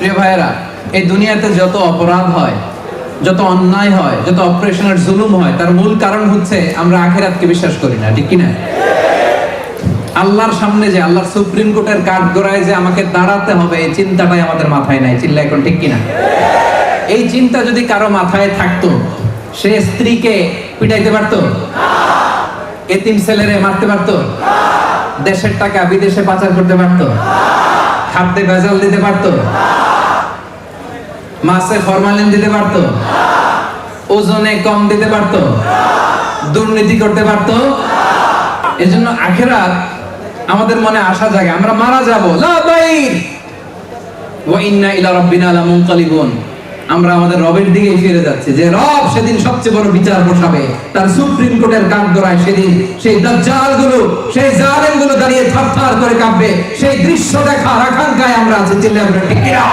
প্রিয় ভাইয়েরা, এই দুনিয়াতে যত অপরাধ হয়, যত অন্যায় হয়, যত অপারেশনের জুলুম হয়, তার মূল কারণ হচ্ছে আমরা আখিরাতকে বিশ্বাস করি না। ঠিক কি না? আল্লাহর সামনে যে আল্লাহর সুপ্রিম কোর্টের কাঠগড়ায় যে আমাকে দাঁড়াতে হবে, এই চিন্তাটাই আমাদের মাথায় নাই। চিল্লা এখন ঠিক কি না? এই চিন্তা যদি কারো মাথায় থাকতো, সে স্ত্রীকে পিটাইতে পারতো? এতিম ছেলেরে মারতে পারতো? দেশের টাকা বিদেশে পাচার করতে পারতো? খাদ্যে ভেজাল দিতে পারতো? মাছে ফরমালিন দিতে পারতো? ওজনে কম দিতে পারতো? দুর্নীতি করতে পারতো? এজন্য আখিরাত আমাদের মনে আশা জাগে, আমরা মারা যাব, লা বাইর ওয়া ইন্না ইলা রাব্বিনা লামুনকালিবুন। আমরা আমাদের রবের দিকে ফিরে যাচ্ছি, যে রব সেদিন সবচেয়ে বড় বিচার বসাবে তার সুপ্রিম কোর্টের কাঠগড়ায়। সেদিন সেই দাজ্জালগুলো, সেই জালেমগুলো দাঁড়িয়ে থারথার করে কাঁপবে। সেই দৃশ্য দেখার আকাঙ্ক্ষায় আমরা আছি। চিল্লায়ে বলেন ঠিক কি না?